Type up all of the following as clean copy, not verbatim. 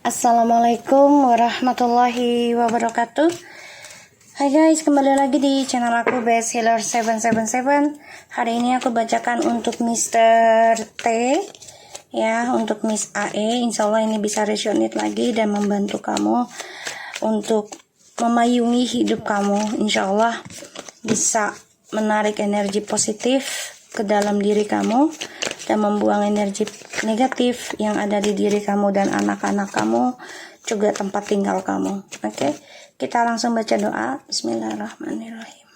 Assalamualaikum warahmatullahi wabarakatuh. Hai guys, kembali lagi di channel aku Best Healer 777. Hari ini aku bacakan untuk Mr. T ya, untuk Miss AE. Insya Allah ini bisa resonate lagi dan membantu kamu untuk memayungi hidup kamu. Insya Allah bisa menarik energi positif ke dalam diri kamu dan membuang energi negatif yang ada di diri kamu dan anak-anak kamu, juga tempat tinggal kamu. Oke, kita langsung baca doa. Bismillahirrahmanirrahim.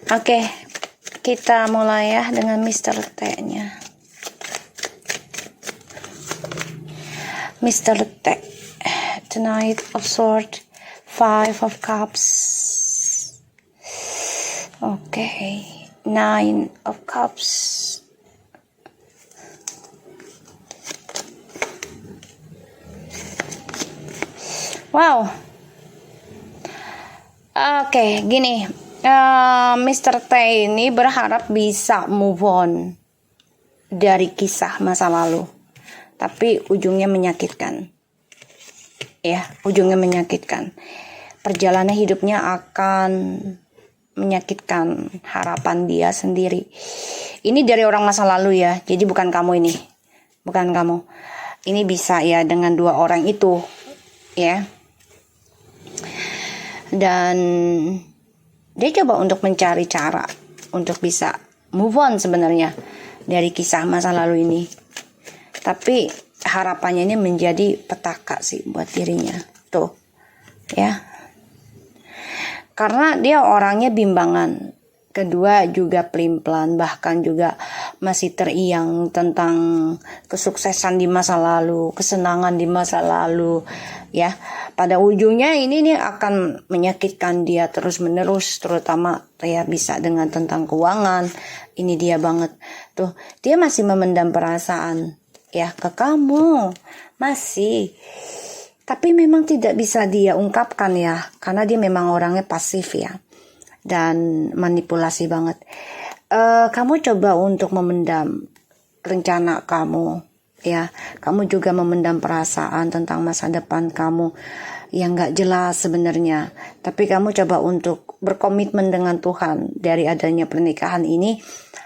Oke, kita mulai ya dengan Mr. T-nya. Mr. T, the Knight of Swords, Five of Cups. Okay, Nine of Cups. Wow. Oke, gini. Mr. T ini berharap bisa move on dari kisah masa lalu. Tapi ujungnya menyakitkan. Ya, ujungnya menyakitkan. Perjalanan hidupnya akan menyakitkan harapan dia sendiri. Ini dari orang masa lalu ya, jadi bukan kamu ini, bukan kamu. Ini bisa ya dengan dua orang itu, ya. Dan dia coba untuk mencari cara untuk bisa move on sebenarnya dari kisah masa lalu ini. Tapi harapannya ini menjadi petaka sih buat dirinya, tuh, ya. Karena dia orangnya bimbangan. Kedua juga pelin-pelan, bahkan juga masih teriang tentang kesuksesan di masa lalu, kesenangan di masa lalu, ya. Pada ujungnya ini nih akan menyakitkan dia terus-menerus, terutama ya bisa dengan tentang keuangan. Ini dia banget. Tuh, dia masih memendam perasaan ya ke kamu. Masih. Tapi memang tidak bisa dia ungkapkan ya, karena dia memang orangnya pasif ya, dan manipulasi banget. Kamu coba untuk memendam rencana kamu ya, kamu juga memendam perasaan tentang masa depan kamu yang gak jelas sebenarnya. Tapi kamu coba untuk berkomitmen dengan Tuhan dari adanya pernikahan ini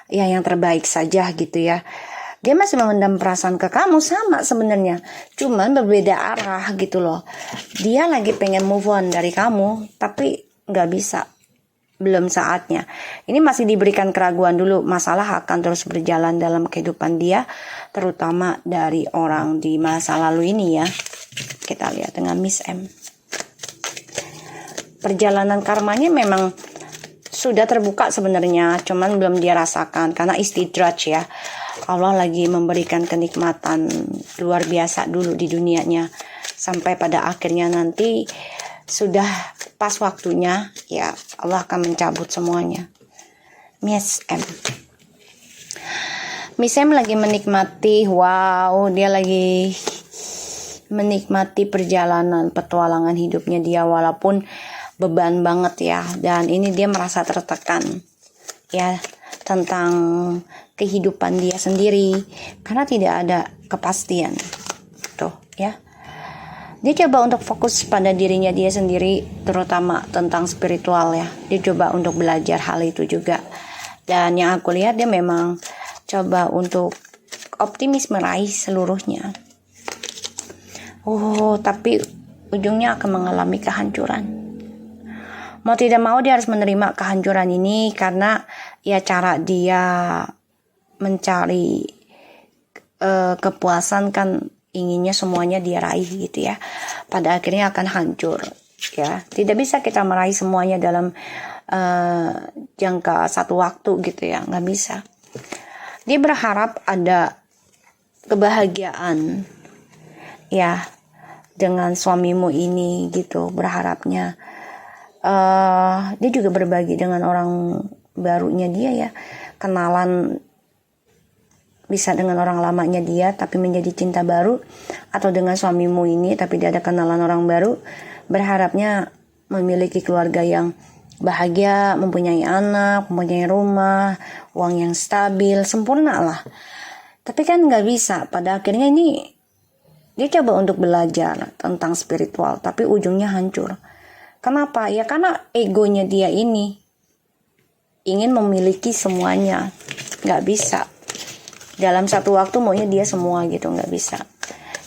ya, yang terbaik saja gitu ya. Dia masih memendam perasaan ke kamu sama sebenarnya, cuman berbeda arah gitu loh. Dia lagi pengen move on dari kamu, tapi nggak bisa, belum saatnya. Ini masih diberikan keraguan dulu, masalah akan terus berjalan dalam kehidupan dia, terutama dari orang di masa lalu ini ya. Kita lihat dengan Miss M. Perjalanan karmanya memang sudah terbuka sebenarnya, cuman belum dia rasakan karena istidraj ya. Allah lagi memberikan kenikmatan luar biasa dulu di dunianya, sampai pada akhirnya nanti sudah pas waktunya ya Allah akan mencabut semuanya. Miss M lagi menikmati, wow, dia lagi menikmati perjalanan petualangan hidupnya dia, walaupun beban banget ya, dan ini dia merasa tertekan ya tentang kehidupan dia sendiri karena tidak ada kepastian tuh ya. Dia coba untuk fokus pada dirinya dia sendiri, terutama tentang spiritual ya. Dia coba untuk belajar hal itu juga, dan yang aku lihat dia memang coba untuk optimis meraih seluruhnya. Tapi ujungnya akan mengalami kehancuran. Mau tidak mau dia harus menerima kehancuran ini, karena ya cara dia mencari kepuasan kan inginnya semuanya dia raih gitu ya. Pada akhirnya akan hancur ya. Tidak bisa kita meraih semuanya dalam jangka satu waktu gitu ya, nggak bisa. Dia berharap ada kebahagiaan ya dengan suamimu ini gitu, berharapnya. Dia juga berbagi dengan orang barunya dia ya, kenalan bisa dengan orang lamanya dia tapi menjadi cinta baru, atau dengan suamimu ini tapi dia ada kenalan orang baru, berharapnya memiliki keluarga yang bahagia, mempunyai anak, mempunyai rumah, uang yang stabil, sempurna lah. Tapi kan gak bisa, pada akhirnya ini dia coba untuk belajar tentang spiritual, tapi ujungnya hancur. Kenapa? Ya karena egonya dia ini ingin memiliki semuanya, gak bisa. Dalam satu waktu maunya dia semua gitu, gak bisa.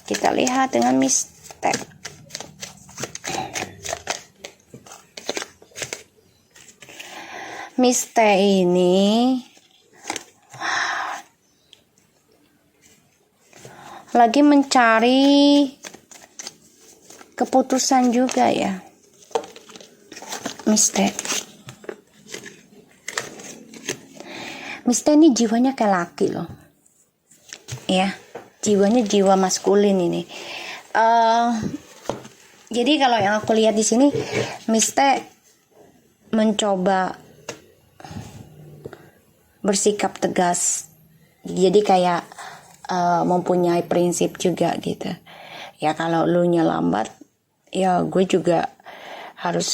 Kita lihat dengan Mistake. Mistake ini lagi mencari keputusan juga ya. Mistake ini jiwanya kayak laki loh. Ya, jiwanya jiwa maskulin ini. Jadi kalau yang aku lihat di sini, Mistake mencoba bersikap tegas, jadi kayak mempunyai prinsip juga gitu ya. Kalau lu lambat ya gue juga harus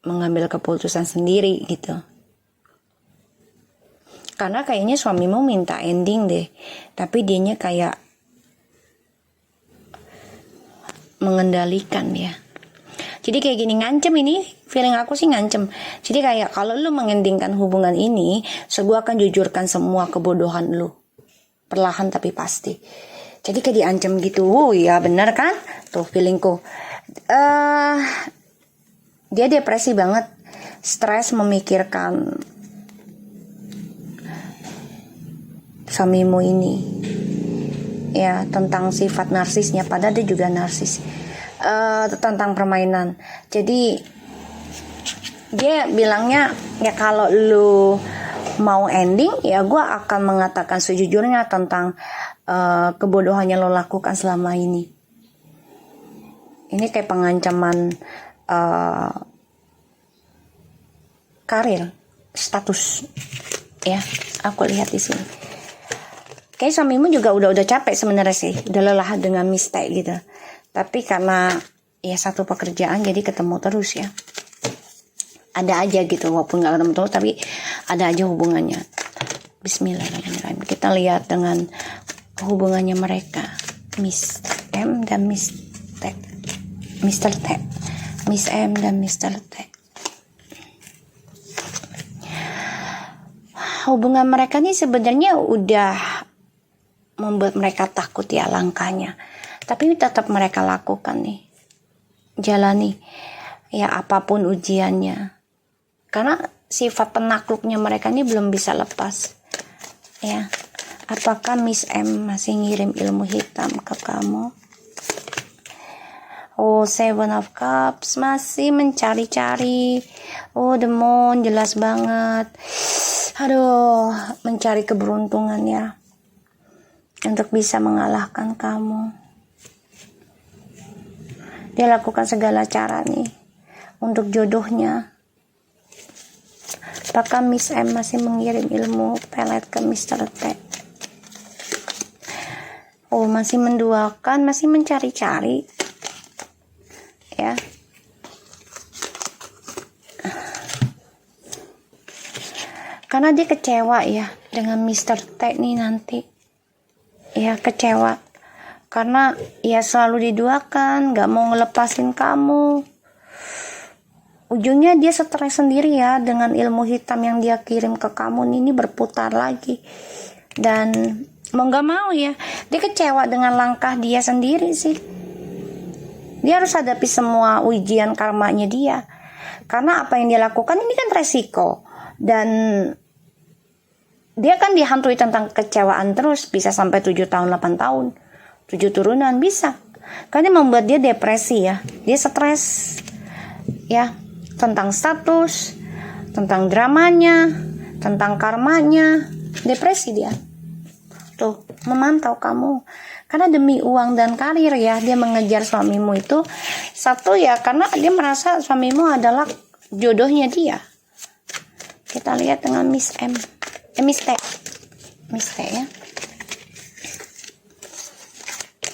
mengambil keputusan sendiri gitu, karena kayaknya suamimu minta ending deh, tapi dianya kayak mengendalikan ya. Jadi kayak gini, ngancem ini, feeling aku sih ngancem. Jadi kayak kalau lu mengendingkan hubungan ini, so gue akan jujurkan semua kebodohan lu, perlahan tapi pasti. Jadi kayak diancam gitu. Ya benar kan? Tuh feelingku. Dia depresi banget, stres memikirkan suamimu ini. Ya, tentang sifat narsisnya, padahal dia juga narsis. Tentang permainan. Jadi dia bilangnya ya kalau lu mau ending ya gue akan mengatakan sejujurnya tentang kebodohannya lo lakukan selama ini. Ini kayak pengancaman karir, status ya. Aku lihat di sini. Kayak suamimu juga udah capek sebenarnya sih, udah lelah dengan Mistake gitu. Tapi karena ya satu pekerjaan jadi ketemu terus ya. Ada aja gitu, walaupun gak ketemu terus tapi ada aja hubungannya. Bismillahirrahmanirrahim. Kita lihat dengan hubungannya mereka, Miss M dan Mr. T. Miss M dan Mr. T. Hubungan mereka nih sebenarnya udah membuat mereka takut ya langkahnya. Tapi tetap mereka lakukan nih. Jalani ya apapun ujiannya. Karena sifat penakluknya mereka ini belum bisa lepas. Ya. Apakah Miss M masih ngirim ilmu hitam ke kamu? Oh, Seven of Cups masih mencari-cari. Oh, the Moon jelas banget. Aduh, mencari keberuntungan ya. Untuk bisa mengalahkan kamu. Dia lakukan segala cara nih untuk jodohnya. Apakah Miss M masih mengirim ilmu pelet ke Mr. T? Oh, masih menduakan, masih mencari-cari. Ya. Karena dia kecewa ya dengan Mr. T nih nanti. Ya, kecewa. Karena ya selalu diduakan, gak mau ngelepasin kamu. Ujungnya dia stres sendiri ya dengan ilmu hitam yang dia kirim ke kamu ini berputar lagi. Dan mau gak mau ya, dia kecewa dengan langkah dia sendiri sih. Dia harus hadapi semua ujian karmanya dia. Karena apa yang dia lakukan ini kan resiko. Dan dia kan dihantui tentang kecewaan terus, bisa sampai 7 tahun, 8 tahun. 7 turunan bisa. Karena membuat dia depresi ya. Dia stres ya, tentang status, tentang dramanya, tentang karmanya. Depresi dia. Tuh, memantau kamu. Karena demi uang dan karir ya, dia mengejar suamimu itu. Satu ya, karena dia merasa suamimu adalah jodohnya dia. Kita lihat dengan Miss M. Miss T ya.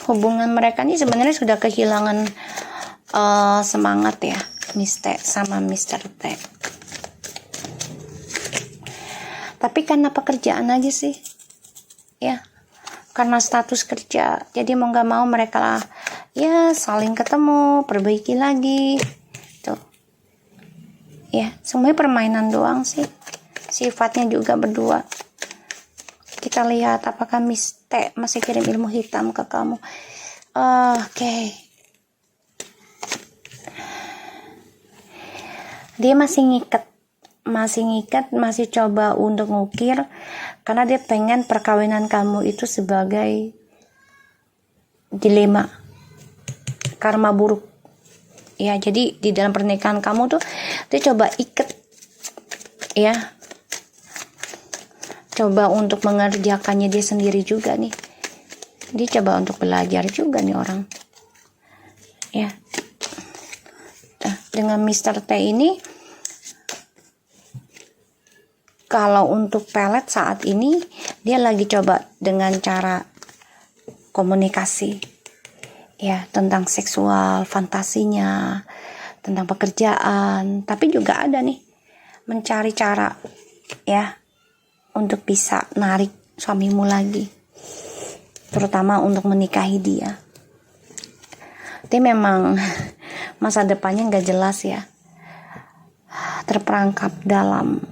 Hubungan mereka ini sebenarnya sudah kehilangan semangat ya, Miss T sama Mr. T. Tapi karena pekerjaan aja sih, ya, karena status kerja, jadi mau nggak mau mereka lah ya saling ketemu, perbaiki lagi tuh ya. Semuanya permainan doang sih, sifatnya juga berdua. Kita lihat apakah Miss T masih kirim ilmu hitam ke kamu. Oke. Dia masih ngikat, masih coba untuk ngukir, karena dia pengen perkawinan kamu itu sebagai dilema, karma buruk. Ya, jadi di dalam pernikahan kamu tuh dia coba ikat, ya, coba untuk mengerjakannya dia sendiri juga nih. Dia coba untuk belajar juga nih orang, ya. Nah, dengan Mr. T ini, kalau untuk pelet saat ini dia lagi coba dengan cara komunikasi, ya, tentang seksual, fantasinya, tentang pekerjaan, tapi juga ada nih mencari cara, ya, untuk bisa narik suamimu lagi, terutama untuk menikahi dia. Dia memang masa depannya gak jelas ya, terperangkap dalam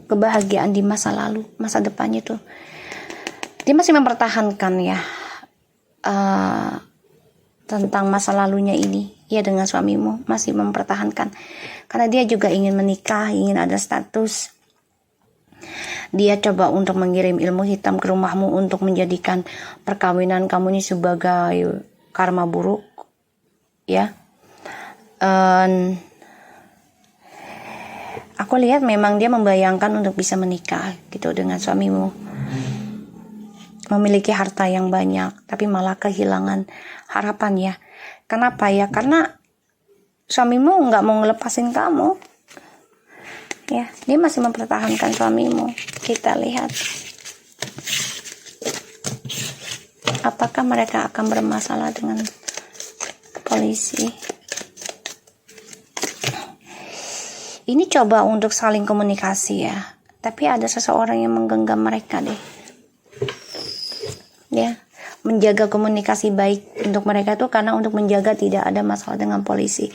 kebahagiaan di masa lalu. Masa depannya tuh dia masih mempertahankan ya, tentang masa lalunya ini ya, dengan suamimu masih mempertahankan, karena dia juga ingin menikah, ingin ada status. Dia coba untuk mengirim ilmu hitam ke rumahmu untuk menjadikan perkawinan kamu ini sebagai karma buruk, ya. Aku lihat memang dia membayangkan untuk bisa menikah gitu dengan suamimu, memiliki harta yang banyak, tapi malah kehilangan harapan ya. Kenapa ya? Karena suamimu nggak mau ngelepasin kamu, ya. Dia masih mempertahankan suamimu. Kita lihat apakah mereka akan bermasalah dengan polisi. Ini coba untuk saling komunikasi ya, tapi ada seseorang yang menggenggam mereka deh, ya. Menjaga komunikasi baik untuk mereka tuh karena untuk menjaga tidak ada masalah dengan polisi.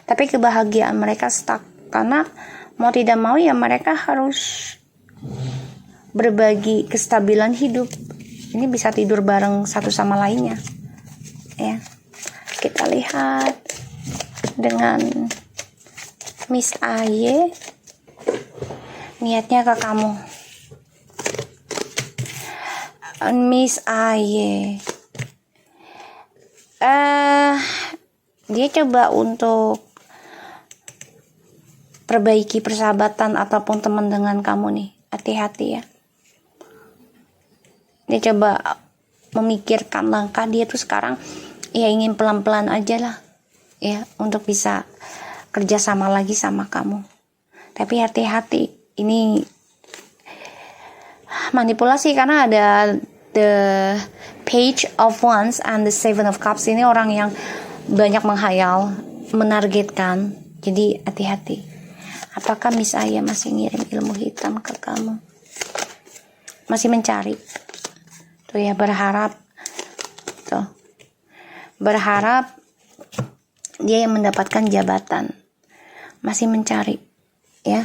Tapi kebahagiaan mereka stuck, karena mau tidak mau ya mereka harus berbagi kestabilan hidup. Ini bisa tidur bareng satu sama lainnya, ya. Kita lihat dengan Miss AY, niatnya ke kamu. Miss AY, dia coba untuk perbaiki persahabatan ataupun teman dengan kamu nih. Hati-hati ya. Dia coba memikirkan langkah dia tuh sekarang ya, ingin pelan-pelan aja lah ya, untuk bisa kerja sama lagi sama kamu. Tapi hati-hati, ini manipulasi, karena ada the Page of Wands and the Seven of Cups. Ini orang yang banyak menghayal, menargetkan. Jadi hati-hati. Apakah Miss Aya masih ngirim ilmu hitam ke kamu? Masih mencari. Tuh ya, berharap. Tuh. Berharap dia yang mendapatkan jabatan. Masih mencari, ya.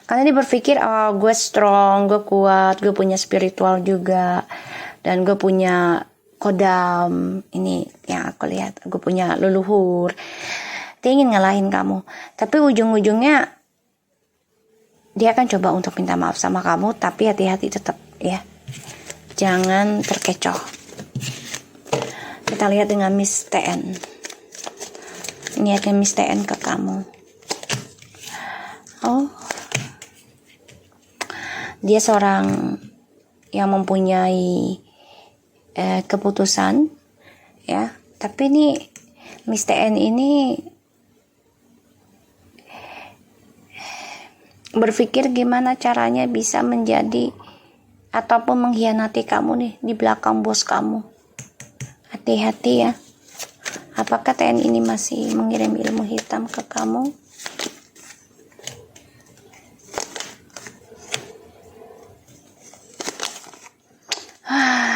Karena dia berpikir, oh gue strong, gue kuat, gue punya spiritual juga, dan gue punya kodam. Ini yang aku lihat, gue punya leluhur. Dia ingin ngalahin kamu, tapi ujung-ujungnya dia akan coba untuk minta maaf sama kamu. Tapi hati-hati tetap ya, jangan terkecoh. Kita lihat dengan Miss TN, niatnya Miss TN ke kamu. Oh, dia seorang yang mempunyai keputusan, ya. Tapi ini Miss TN ini berpikir gimana caranya bisa menjadi ataupun mengkhianati kamu nih di belakang bos kamu. Hati-hati ya. Apakah TN ini masih mengirim ilmu hitam ke kamu?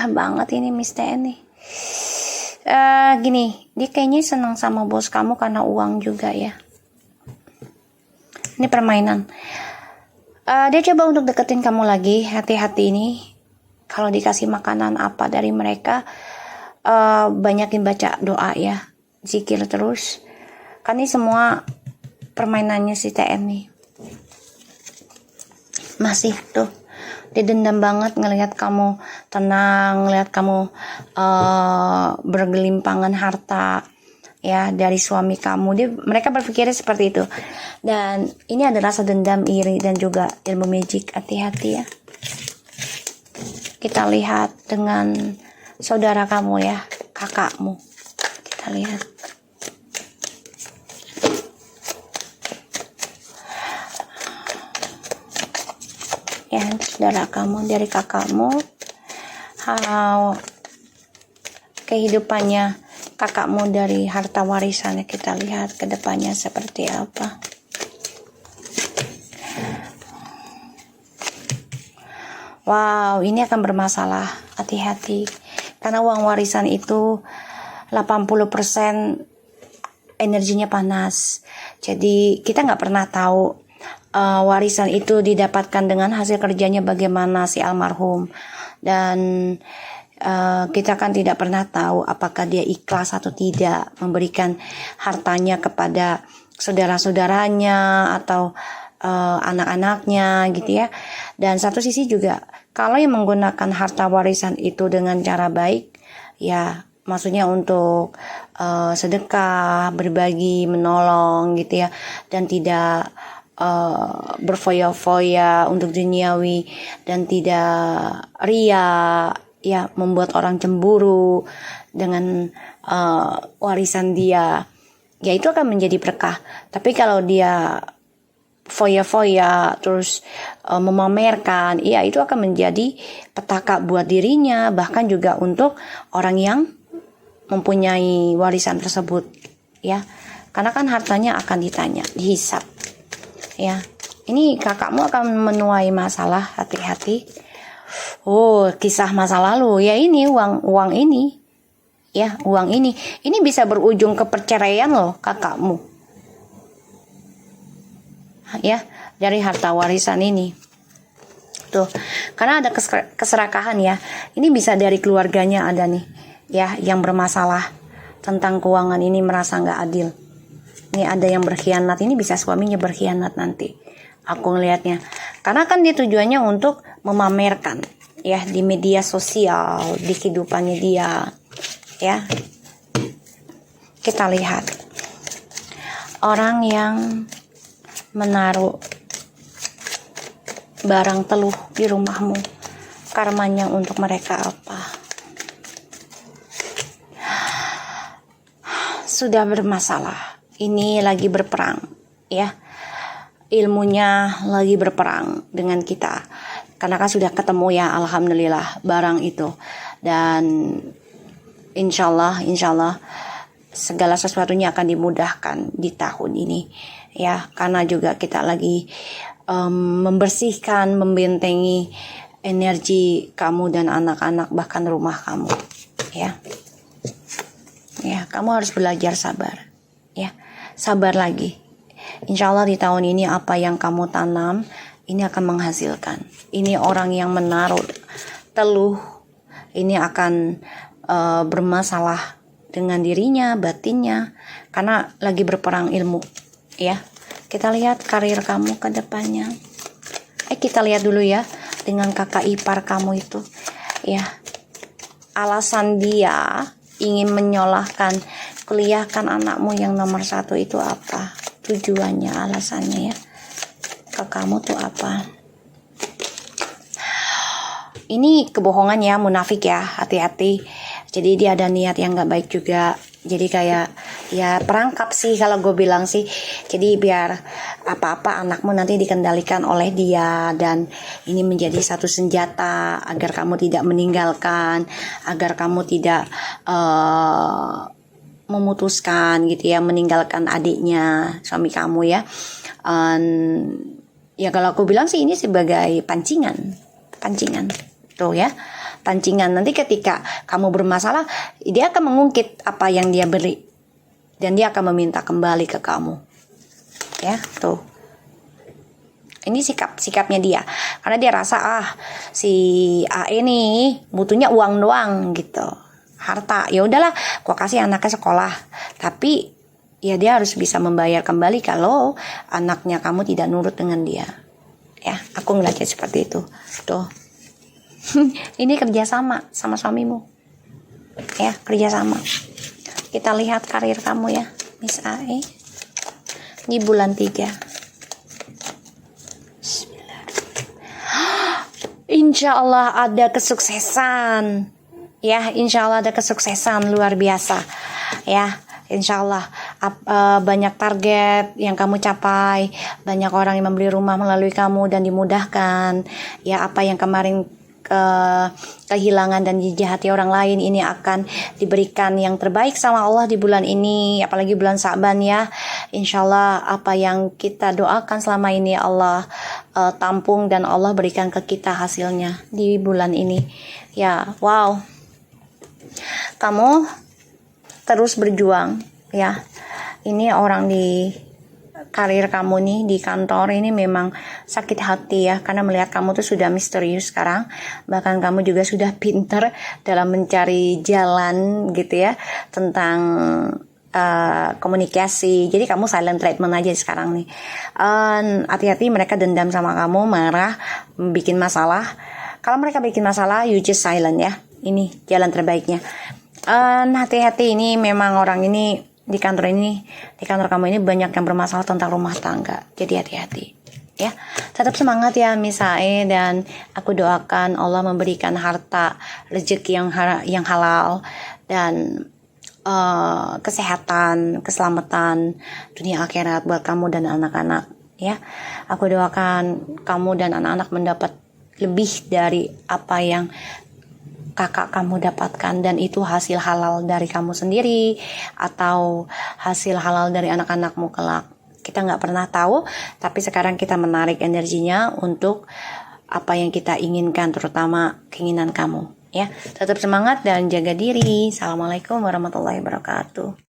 marah banget ini Miss TN nih. Gini, dia kayaknya senang sama bos kamu karena uang juga ya. Ini permainan. Dia coba untuk deketin kamu lagi. Hati-hati ini. Kalau dikasih makanan apa dari mereka, banyakin baca doa ya. Zikir terus. Kan ini semua permainannya si TN nih. Masih tuh. Dia dendam banget ngelihat kamu tenang, ngelihat kamu bergelimpangan harta ya dari suami kamu. Mereka berpikirnya seperti itu. Dan ini ada rasa dendam, iri, dan juga ilmu magic. Hati-hati ya. Kita lihat dengan saudara kamu ya, kakakmu. Kita lihat. Ya, saudara kamu dari kakakmu, kehidupannya kakakmu dari harta warisannya. Kita lihat ke depannya seperti apa. Wow, ini akan bermasalah. Hati-hati, karena uang warisan itu 80% energinya panas. Jadi kita nggak pernah tahu warisan itu didapatkan dengan hasil kerjanya bagaimana si almarhum. Dan kita kan tidak pernah tahu apakah dia ikhlas atau tidak memberikan hartanya kepada saudara-saudaranya atau anak-anaknya gitu ya. Dan satu sisi juga, kalau yang menggunakan harta warisan itu dengan cara baik ya, maksudnya untuk sedekah, berbagi, menolong gitu ya, dan tidak berfoya-foya untuk duniawi, dan tidak ria ya, membuat orang cemburu dengan warisan dia, ya itu akan menjadi berkah. Tapi kalau dia foya-foya terus memamerkan, ya itu akan menjadi petaka buat dirinya, bahkan juga untuk orang yang mempunyai warisan tersebut ya, karena kan hartanya akan ditanya, dihisap ya. Ini kakakmu akan menuai masalah. Hati-hati. Oh, kisah masa lalu ya. Ini uang ini ya, uang ini bisa berujung ke perceraian loh kakakmu ya, dari harta warisan ini tuh, karena ada keserakahan ya. Ini bisa dari keluarganya ada nih ya yang bermasalah tentang keuangan ini, merasa nggak adil. Ini ada yang berkhianat, ini bisa suaminya berkhianat nanti. Aku ngelihatnya, karena kan dia tujuannya untuk memamerkan ya di media sosial, di kehidupannya dia ya. Kita lihat orang yang menaruh barang teluh di rumahmu, karmanya untuk mereka apa? Sudah bermasalah. Ini lagi berperang ya, ilmunya lagi berperang dengan kita, karena kan sudah ketemu ya, alhamdulillah barang itu. Dan insyaallah segala sesuatunya akan dimudahkan di tahun ini ya, karena juga kita lagi membersihkan, membentengi energi kamu dan anak-anak, bahkan rumah kamu ya. Ya, kamu harus belajar sabar ya. Sabar lagi. Insya Allah di tahun ini apa yang kamu tanam ini akan menghasilkan. Ini orang yang menaruh teluh ini akan bermasalah dengan dirinya, batinnya, karena lagi berperang ilmu ya. Kita lihat karir kamu ke depannya. Kita lihat dulu ya dengan kakak ipar kamu itu ya. Alasan dia ingin menyolahkan kuliahkan anakmu yang nomor 1 itu apa? Tujuannya, alasannya ya. Ke kamu tuh apa? Ini kebohongan ya, munafik ya, hati-hati. Jadi dia ada niat yang gak baik juga. Jadi kayak ya perangkap sih kalau gue bilang sih. Jadi biar apa-apa anakmu nanti dikendalikan oleh dia, dan ini menjadi satu senjata agar kamu tidak meninggalkan, agar kamu tidak memutuskan gitu ya, meninggalkan adiknya, suami kamu ya. Ya kalau aku bilang sih ini sebagai pancingan tuh ya. pancingan. Nanti ketika kamu bermasalah, dia akan mengungkit apa yang dia beri dan dia akan meminta kembali ke kamu. Ya, tuh. Ini sikapnya dia. Karena dia rasa si A ini butuhnya uang doang gitu. Harta. Ya udahlah, gua kasih anaknya sekolah. Tapi ya dia harus bisa membayar kembali kalau anaknya kamu tidak nurut dengan dia. Ya, aku ngeliatnya seperti itu. Tuh. Ini kerjasama sama suamimu. Ya, kerjasama. Kita lihat karir kamu ya, Miss AE. Ini bulan 3. Insya Allah ada kesuksesan. Ya, insya Allah ada kesuksesan luar biasa. Ya, insya Allah banyak target yang kamu capai. Banyak orang yang membeli rumah melalui kamu dan dimudahkan. Ya, apa yang kemarin kehilangan dan dijahati orang lain, ini akan diberikan yang terbaik sama Allah di bulan ini, apalagi bulan Sa'ban ya. Insyaallah apa yang kita doakan selama ini Allah tampung dan Allah berikan ke kita hasilnya di bulan ini. Ya, wow. Kamu terus berjuang ya. Ini orang di karir kamu nih di kantor ini memang sakit hati ya, karena melihat kamu tuh sudah misterius sekarang, bahkan kamu juga sudah pinter dalam mencari jalan gitu ya tentang komunikasi. Jadi kamu silent treatment aja sekarang nih. Hati-hati, mereka dendam sama kamu, marah, bikin masalah. Kalau mereka bikin masalah, you just silent ya. Ini jalan terbaiknya. Hati-hati, ini memang orang ini di kantor kamu ini banyak yang bermasalah tentang rumah tangga. Jadi hati-hati ya. Tetap semangat ya Miss AE, dan aku doakan Allah memberikan harta, rezeki yang halal, dan kesehatan, keselamatan dunia akhirat buat kamu dan anak-anak ya. Aku doakan kamu dan anak-anak mendapat lebih dari apa yang kakak kamu dapatkan, dan itu hasil halal dari kamu sendiri atau hasil halal dari anak-anakmu kelak. Kita nggak pernah tahu, tapi sekarang kita menarik energinya untuk apa yang kita inginkan, terutama keinginan kamu ya. Tetap semangat dan jaga diri. Assalamualaikum warahmatullahi wabarakatuh.